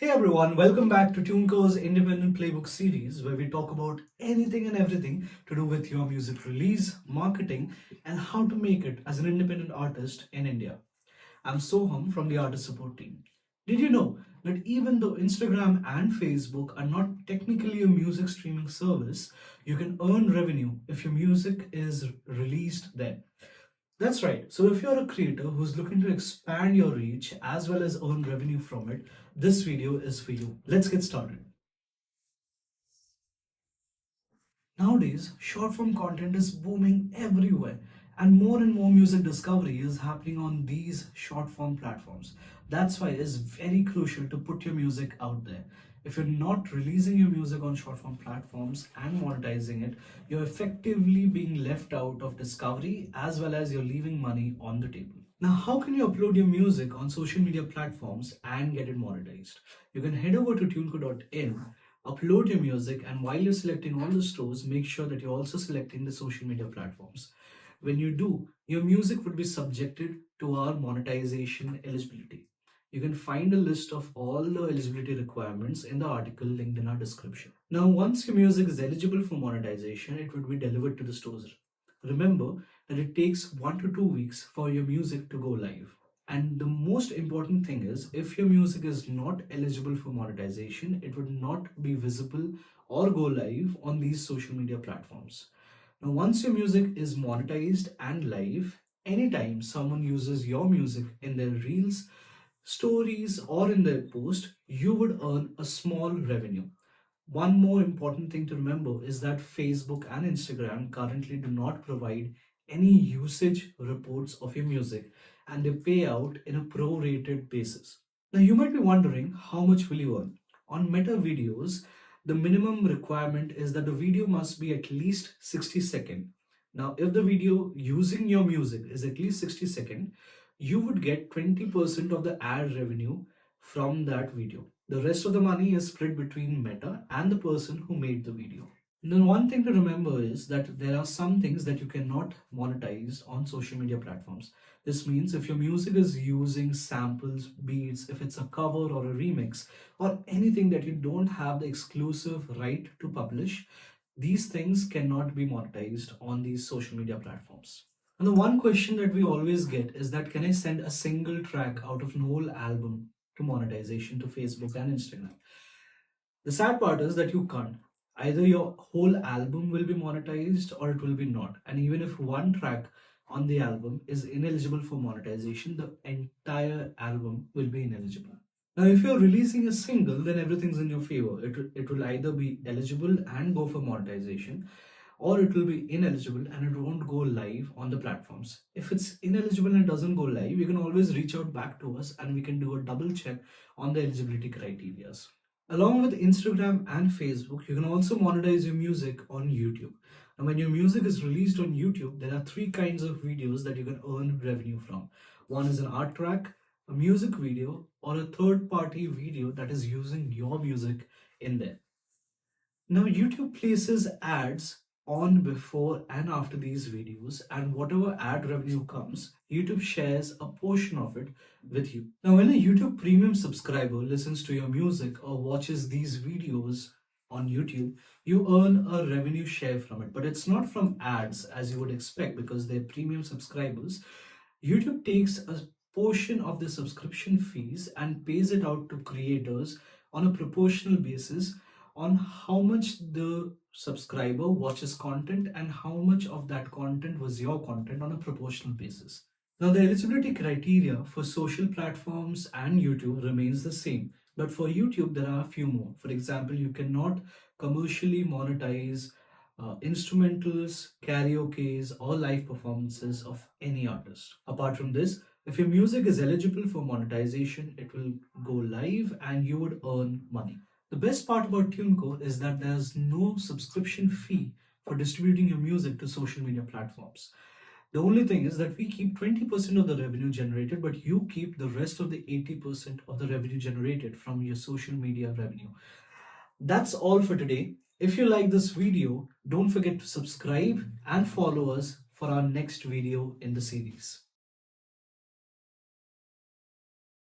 Hey everyone, welcome back to TuneCore's Independent Playbook series where we talk about anything and everything to do with your music release, marketing, and how to make it as an independent artist in India. I'm Soham from the artist support team. Did you know that even though Instagram and Facebook are not technically a music streaming service, you can earn revenue if your music is released there? That's right. So if you're a creator who's looking to expand your reach as well as earn revenue from it, this video is for you. Let's get started. Nowadays, short form content is booming everywhere, and more music discovery is happening on these short form platforms. That's why it's very crucial to put your music out there. If you're not releasing your music on short form platforms and monetizing it, you're effectively being left out of discovery as well as you're leaving money on the table. Now, how can you upload your music on social media platforms and get it monetized? You can head over to tunecore.in, upload your music, and while you're selecting all the stores, make sure that you're also selecting the social media platforms. When you do, your music would be subjected to our monetization eligibility. You can find a list of all the eligibility requirements in the article linked in our description. Now, once your music is eligible for monetization, it would be delivered to the stores. Remember that it takes 1 to 2 weeks for your music to go live. And the most important thing is, if your music is not eligible for monetization, it would not be visible or go live on these social media platforms. Now, once your music is monetized and live, anytime someone uses your music in their reels, stories, or in their post, you would earn a small revenue. One more important thing to remember is that Facebook and Instagram currently do not provide any usage reports of your music, and they pay out in a prorated basis. Now you might be wondering, how much will you earn? On Meta videos, the minimum requirement is that the video must be at least 60 seconds. Now if the video using your music is at least 60 seconds, you would get 20% of the ad revenue from that video. The rest of the money is split between Meta and the person who made the video. Then one thing to remember is that there are some things that you cannot monetize on social media platforms. This means if your music is using samples, beats, if it's a cover or a remix, or anything that you don't have the exclusive right to publish, these things cannot be monetized on these social media platforms. And the one question that we always get is that, can I send a single track out of an whole album to monetization to Facebook and Instagram? The sad part is that you can't. Either your whole album will be monetized or it will be not. And even if one track on the album is ineligible for monetization, the entire album will be ineligible. Now, if you're releasing a single, then everything's in your favor. It will either be eligible and go for monetization, or it will be ineligible and it won't go live on the platforms. If it's ineligible and doesn't go live, you can always reach out back to us and we can do a double check on the eligibility criteria. Along with Instagram and Facebook, you can also monetize your music on YouTube. Now, when your music is released on YouTube, there are three kinds of videos that you can earn revenue from. One is an art track, a music video, or a third party video that is using your music in there. Now, YouTube places ads on before and after these videos, and whatever ad revenue comes, YouTube shares a portion of it with you. Now, when a YouTube premium subscriber listens to your music or watches these videos on YouTube, you earn a revenue share from it, but it's not from ads as you would expect because they're premium subscribers. YouTube takes a portion of the subscription fees and pays it out to creators on a proportional basis on how much the subscriber watches content and how much of that content was your content on a proportional basis. Now, the eligibility criteria for social platforms and YouTube remains the same, but for YouTube, there are a few more. For example, you cannot commercially monetize instrumentals, karaoke's, or live performances of any artist. Apart from this, if your music is eligible for monetization, it will go live and you would earn money. The best part about TuneCore is that there's no subscription fee for distributing your music to social media platforms. The only thing is that we keep 20% of the revenue generated, but you keep the rest of the 80% of the revenue generated from your social media revenue. That's all for today. If you like this video, don't forget to subscribe and follow us for our next video in the series.